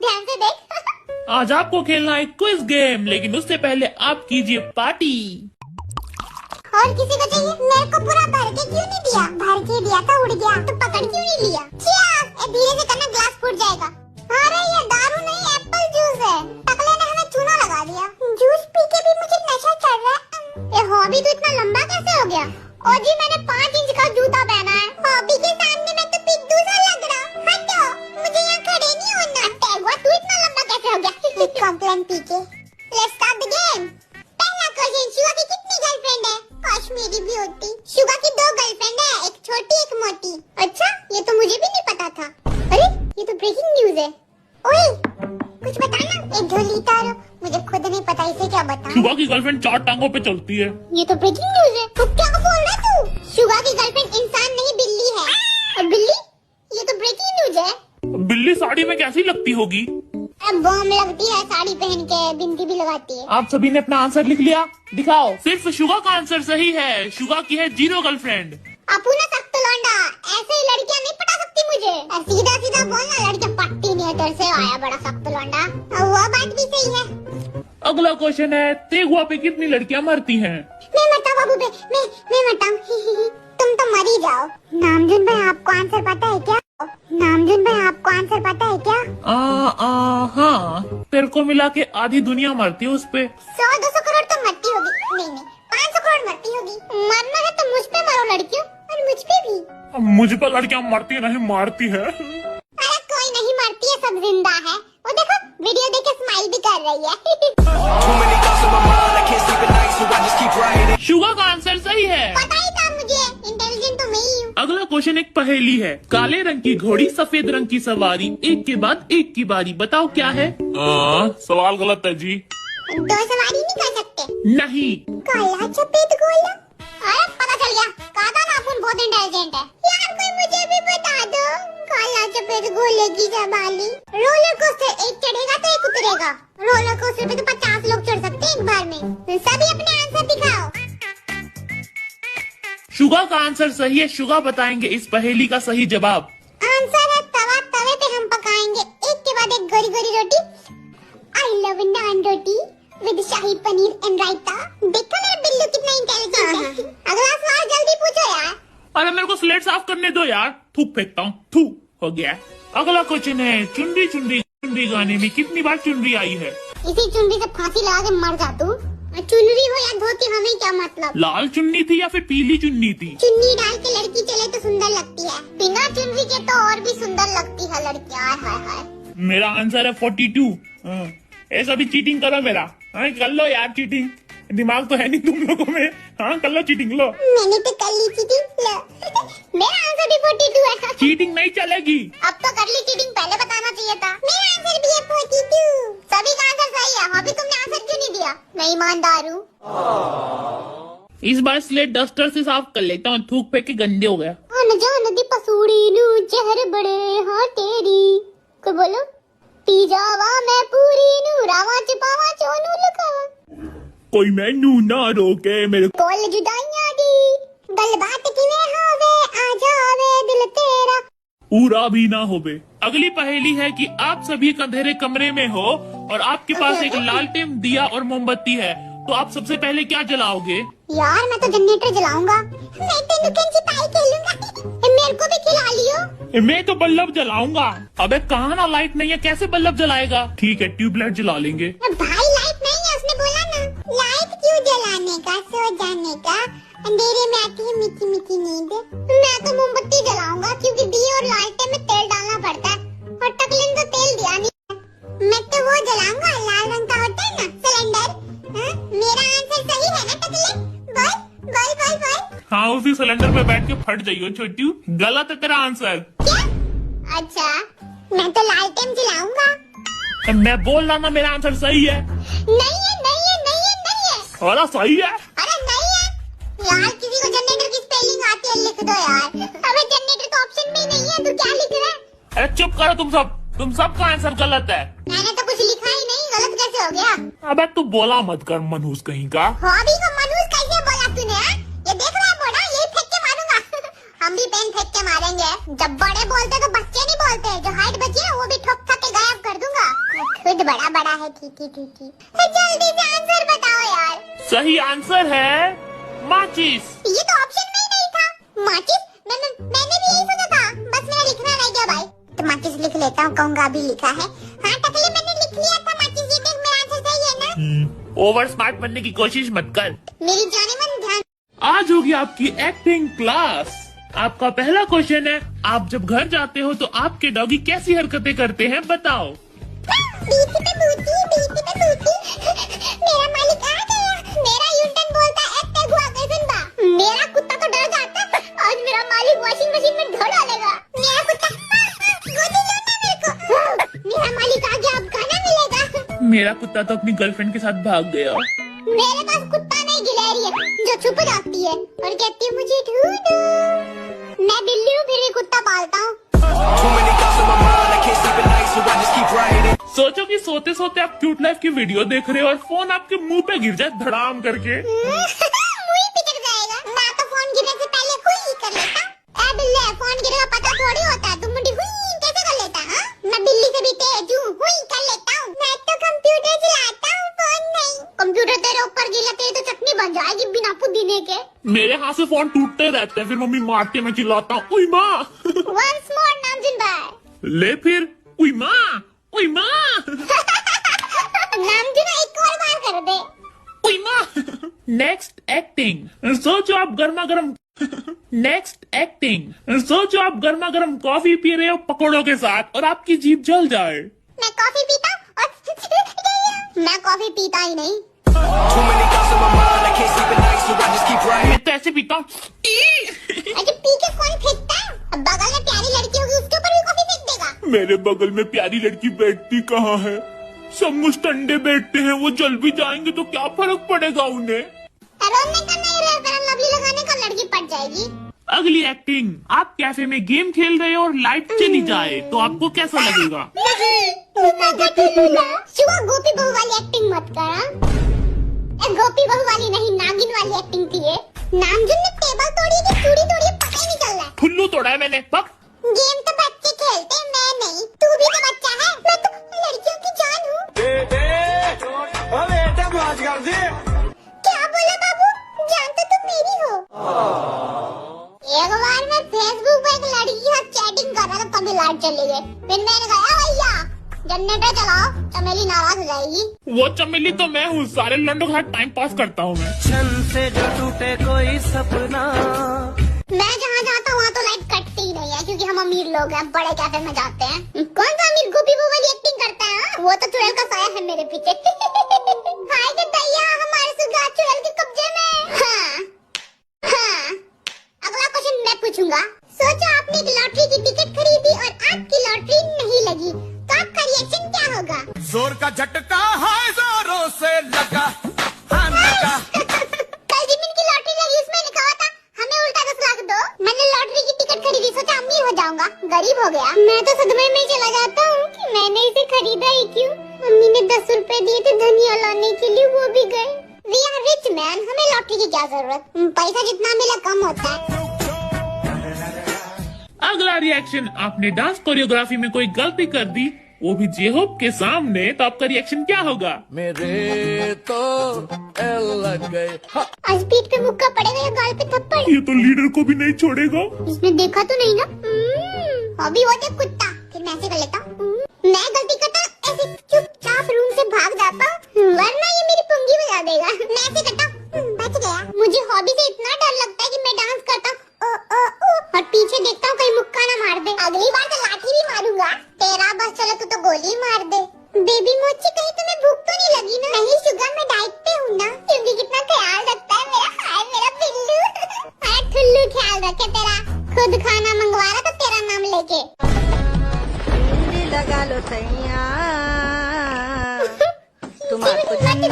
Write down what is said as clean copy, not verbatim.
ध्यान से देख। आज आपको खेलना है क्विज गेम, लेकिन उससे पहले आप कीजिए पार्टी। और किसी को चाहिए? मेरे को पूरा भर के क्यों नहीं दिया? भर के दिया तो उड़ गया, तो पकड़ क्यों नहीं लिया? धीरे से करना, ग्लास फूट जाएगा। अरे ये दारू नहीं, एप्पल जूस है। टकले ने हमें चूना लगा दिया। जूस पी के भी मुझे नशा चढ़ रहा है। ये हॉबी तो इतना लंबा कैसे हो गया? और जी मैंने 5 इंच का जूता पहना है। हॉबी के सामने मैं तो पिद्दू सा लग रहा। हटो, मुझे यहाँ खड़े नहीं होना। टैगवा तू इतना लंबा कैसे हो गया? कॉम्प्लेन पी के। Let's start the game. पहला क्वेश्चन, शुगा की कितनी गर्लफ्रेंड है? काश मेरी भी होती। शुगा की 2 गर्लफ्रेंड है, एक छोटी एक मोटी। अच्छा, ये तो मुझे भी नहीं पता था। अरे ये तो ब्रेकिंग न्यूज है। ओए कुछ बताना। एक ढोली तारो, मुझे खुद नहीं पता इसे क्या बताऊं। शुगा की गर्लफ्रेंड 4 टांगों पे चलती है। ये तो ब्रेकिंग न्यूज है। तो क्या बोल रहा तू? शुगा की गर्लफ्रेंड इंसान नहीं बिल्ली है। और बिल्ली? ये तो ब्रेकिंग न्यूज है। बिल्ली साड़ी में कैसी लगती होगी? बॉम्ब लगती है साड़ी पहन के, बिंदी भी लगाती है। आप सभी ने अपना आंसर लिख लिया? दिखाओ। सिर्फ शुगा का आंसर सही है। शुगा की है 0 गर्लफ्रेंड। अपू ना सख्त लौंडा, ऐसे ही लड़कियां नहीं पटा सकती मुझे। सीधा सीधा बोलना, लड़कियां पटती नहीं है तेरे से। आया बड़ा सख्त लौंडा। वो बात भी सही है। अगला क्वेश्चन है, तेगुआ पे कितनी लड़कियां मरती हैं? मैं मरता बाबू पे, मैं मरता हूँ। तुम तो मर ही जाओ। नामजुन भाई आपको आंसर पता है क्या? नामजुन भाई आपको आंसर पता है क्या? हाँ, तेरे को मिला के आधी दुनिया मरती है उस पे। 100-200 करोड़ तो मरती होगी। नहीं 500 करोड़ मरती होगी। मरना है तो मुझ पे मारो लड़कियों, और मुझ पे भी। मुझ पे लड़कियां मरती नहीं, मारती है। अरे कोई नहीं मरती है, सब जिंदा है। वो देखो वीडियो देख के स्माइल भी कर रही है। शुगा का आंसर सही है। पता ही था मुझे, इंटेलिजेंट तो मैं ही हूँ। अगला क्वेश्चन एक पहेली है। काले रंग की घोड़ी, सफेद रंग की सवारी, एक के बाद एक की बारी। बताओ क्या है? सवाल गलत है जी। 2 सवारी नहीं कर सकते। नहीं। काला सफेद गोला। अरे पता चल गया, कहा था ना अपन बहुत इंटेलिजेंट है। यार कोई मुझे भी बता दो। काला सफेद गोले की सवारी। रोलर कोस्टर, एक चढ़ेगा तो एक उतरेगा। रोलर कोस्टर पे तो 50 लोग चढ़ सकते हैं एक बार में। सभी अपने आंसर दिखाओ। शुगा का आंसर सही है। शुगा बताएंगे इस पहेली का सही जवाब। आंसर है तवा। तवे पे हम पकाएंगे एक के बाद एक गोरी गोरी रोटी। I love naan roti with shahi paneer and raita. देखा मेरा बिल्लू कितना इंटेलिजेंट है। अगला सवाल जल्दी पूछो यार। अरे मेरे को स्लेट साफ करने दो यार, थूक फेंकता हूँ। थू हो गया। अगला क्वेश्चन है, चुनरी चुनरी चुनरी गाने में कितनी बार चुनरी आई है? इसी चुनरी से फांसी लगा के मर जा तू। चुनरी हो या धोती, हमें क्या मतलब। लाल चुन्नी थी या फिर पीली चुन्नी थी? चुन्नी डाल के लड़की चले तो सुंदर लगती है, बिना चुनरी के तो और भी सुंदर लगती है लड़कियां। हाय हाय। मेरा आंसर है 42। ऐसा भी चीटिंग करो मेरा। कर लो यार चीटिंग, दिमाग तो है नहीं तुम लोगों में। हाँ कर लो चीटिंग, लो। मैंने तो कर ली चीटिंग। मेरा आंसर भी 42 है। चीटिंग नहीं चलेगी। अब तो कर ली चीटिंग, पहले बताना चाहिए था। मेरा आंसर भी है 42। सभी का आंसर सही है। अभी तुमने आंसर क्यों नहीं दिया? मैं ईमानदार हूँ। इस बार स्लेट डस्टर से साफ कर लेता हूँ, थूक फेंक के गंदे हो गया। नदी पसूड़ी नू जहर बड़े हाँ तेरी को बोलो। पी जावा मैं पूरी नू रावा चपावा चोनू लुकावा। कोई मैनू ना रोके मेरे कोल जुदाइयां दी गल बात किने हावे आ जावे दिल तेरा पूरा भी ना होवे। अगली पहेली है कि आप सभी एक अंधेरे कमरे में हो और आपके पास एक लालटेन, दिया और मोमबत्ती है, तो आप सबसे पहले क्या जलाओगे? यार मैं तो जनरेटर जलाऊंगा। मैं तो नुकन छिपाई खेलूंगा। मेरे को भी खिला लियो। मैं तो बल्लभ जलाऊंगा। अबे कहाँ ना लाइट नहीं है, कैसे बल्लभ जलाएगा? ठीक है ट्यूबलाइट जला लेंगे। भाई लाइट नहीं है, उसने बोला ना। लाइट क्यों जलाने का, सो जाने का। अंधेरे में आती है मीठी मीठी नींद। मैं तो मोमबत्ती जलाऊंगा, क्योंकि दिए और लालटेन में तेल डालना पड़ता है, और टकले ने तो तेल दिया नहीं। मैं तो वो जलाऊंगा, लाल रंग का होता है ना सिलेंडर। मेरा आंसर सही है ना टकले? बोल बोल बोल बोल। हाँ उसी सिलेंडर पे बैठ के फट जाइयो छोटू। गलत है तेरा आंसर। क्या? अच्छा मैं तो लालटेन जलाऊंगा। मैं बोल रहा ना मेरा आंसर सही है। नहीं है नहीं है नहीं है नहीं है। अरे सही है। अरे नहीं है यार, किसी को जनरेटर की स्पेलिंग आती है लिख दो यार। अबे जनरेटर का ऑप्शन भी नहीं है, तू क्या लिख रहा है? अरे चुप करो तुम सबका आंसर गलत है। मैंने तो कुछ लिखा ही नहीं, गलत कैसे हो गया? अबे तू बोला मत कर मनहूस कहीं का। हॉबी को मनहूस कैसे बोला तूने? ये देख रहा है बोला, यही फेंक के मारूंगा। हम भी पेन फेंक के मारेंगे। जब बड़े बोलते तो बच्चे नहीं बोलते। जो हाइट बची है वो भी ठोक ठोक के गायब कर दूंगा। ठीक। जल्दी से आंसर बताओ यार। सही आंसर है माचिस। ये तो ऑप्शन में ही नहीं था। माचिस? मैंने भी यही सोचा था, बस मेरा लिखना रह गया भाई। तो माचिस लिख लेता हूँ, कहूँगा भी लिखा है। हाँ टकले, मैंने लिख लिया था माचिस। ये देख, मेरा आंसर सही है ना? ओवर स्मार्ट बनने की कोशिश मत कर। मेरी जाने मन ध्यान। आज होगी आपकी एक्टिंग क्लास। आपका पहला क्वेश्चन है, आप जब घर जाते हो तो आपके डॉगी कैसी हरकतें करते हैं बताओ। बीती पे बूती। मेरा मालिक आ गया। मेरा यूटन बोलता है एक्टर हुआ कैसन बा। मेरा कुत्ता तो डर जाता। आज मेरा मालिक वॉशिंग मशीन में धो डालेगा। मेरा कुत्ता गोदी लेता मेरे को। मेरा मालिक आ गया, अब खाना मिलेगा। मेरा कुत्ता तो अपनी गर्लफ्रेंड के साथ भाग गया। मेरे पास कुत्ता नहीं, गिलहरी है जो छुप जाती है और कहती है मुझे ढूंढो। मैं बिल्ली हूँ, फिर भी कुत्ता पालता हूँ। सोचो कि सोते सोते आप क्यूट लाइफ की वीडियो देख रहे हो और फोन आपके मुंह पे गिर जाए धड़ाम करके। मुझे पिचक जाएगा। मैं तो फोन गिरने से पहले हुई कर लेता। ए बिल्ले, फोन गिरेगा पता थोड़ी होता है। तुम मुझे हुई कैसे कर लेता? हाँ, मैं बिल्ली से भी तेज हूँ, हुई कर लेता हूँ। मैं तो कंप्यूटर चलाता हूँ, फोन नहीं। कंप्यूटर तेरे ऊपर गिरा, तेरी तो चटनी बन जाएगी बिना पुदीने के। मेरे हाथ से फोन टूटते रहते हैं, फिर मम्मी मारती है, मैं चिल्लाता हूँ उई माँ। Once more, नामजुन भाई। ले फिर उई माँ। नामजुन एक और बार कर दे। उई माँ। Next acting. सोचो आप गर्मा गर्म सोचो आप गर्मा गर्म कॉफी पी रहे हो पकौड़ों के साथ और आपकी जीभ जल जाए। मैं कॉफी पीता और मैं कॉफी पीता ही नहीं। मैं तो ऐसे पीता हूँ। अरे पी के कौन फेंकता है? अब बगल में प्यारी लड़की होगी, उसके ऊपर भी कॉफी फेंक देगा। मेरे बगल में प्यारी लड़की बैठती कहाँ है? सब मुस्टंडे बैठते हैं, वो जल भी जाएंगे तो क्या फर्क पड़ेगा उन्हें। रोने का नहीं, फेयर एंड लवली लगाने का लड़की पट जाएगी। अगली एक्टिंग। आप कैफे में गेम खेल रहे हो और लाइट चली जाए तो आपको कैसा लगेगा? शिवा, गोपी बहू वाली एक्टिंग मत कर। गोपी बहू वाली नहीं, नागिन वाली एक्टिंग थी ये। नामजुन ने टेबल तोड़ी कि चूड़ी तोड़ी, पता ही नहीं चल रहा है। फुल्लू तोड़ा है मैंने। पक। गेम तो बच्चे खेलते हैं, मैं नहीं। तू भी तो बच्चा है, मैं तो लड़कियों की जान हूँ। क्या बोला बाबू? जान तो तुम मेरी हो। एक बार मैं फेसबुक पे एक लड़की के साथ चैटिंग कर रहा था, तभी लाइट चली गई। फिर मैंने कहा भैया जनरेटर चलाओ, चमेली नाराज हो जाएगी। वो चमेली तो मैं हूँ, सारे लंडों के साथ टाइम पास करता हूँ मैं। छन से जो टूटे कोई सपना। मैं जहाँ जाता हूँ वहाँ तो लाइट कटती ही नहीं है, क्योंकि हम अमीर लोग हैं, बड़े कैफे में जाते हैं। कौन सा अमीर गोपी बहू वाली एक्टिंग करता है? हाँ? वो तो चुड़ैल का साया है मेरे पीछे। हाय के दैया, हमारे सुगा चुड़ैल के कब्जे में। हाँ। अगला क्वेश्चन मैं पूछूंगा। सोचो आपने एक लॉटरी की टिकट खरीदी और आपकी लॉटरी नहीं लगी, तो आपका रिएक्शन क्या होगा? जोर का झटका है, जोरों से लगा। हाँ लगा। कल जिमिन की लॉटरी लगी, उसमें लिखा हुआ था हमें उल्टा 10 लाख दो। मैंने लॉटरी की टिकट खरीदी, सोचा अमीर हो जाऊंगा, गरीब हो गया। मैं तो सदमे में चला जाता हूँ कि मैंने इसे खरीदा ही क्यों। मम्मी ने 10 रुपए दिए थे धनिया लाने के लिए, वो भी गए। वी आर रिच मैन, हमें लॉटरी की क्या जरूरत? पैसा जितना मिला कम होता है। अगला रिएक्शन। आपने डांस कोरियोग्राफी में कोई गलती कर दी, वो भी जे-होप के सामने, तो आपका रिएक्शन क्या होगा? मेरे तो एल लग गए। आज पीठ पे मुक्का पड़ेगा या गाल पे थप्पड़? ये तो लीडर को भी नहीं छोड़ेगा। इसने देखा तो नहीं ना? अभी वो देख कुत्ता, फिर मैं ऐसे कर लेता हूँ। मैं गलती करता ऐसे चुपचाप रूम से भाग जाता हूँ, वरना ये मेरी पुंगी बजा देगा। मैं ऐसे करता हूँ, बच गया। मुझे हॉबी से इतना डर लगता है कि मैं डांस करता हूँ और पीछे देखता हूँ कहीं मुक्का ना मार दे। अगली बार तो लाठी भी मारूंगा। तेरा बस चलो, तू तो गोली मार दे। बेबी मोची, कहीं तुम्हें भूख तो नहीं लगी ना? नहीं शुगर, मैं डाइट पे हूँ ना, क्योंकि कितना ख्याल रखता है मेरा। हाय मेरा बिल्लू। हाय ठुल्लू, ख्याल रखे तेरा। खुद खाना मंगवा रहा था तेरा नाम लेके। लगा लो सैया तुम्हारे को जन्नत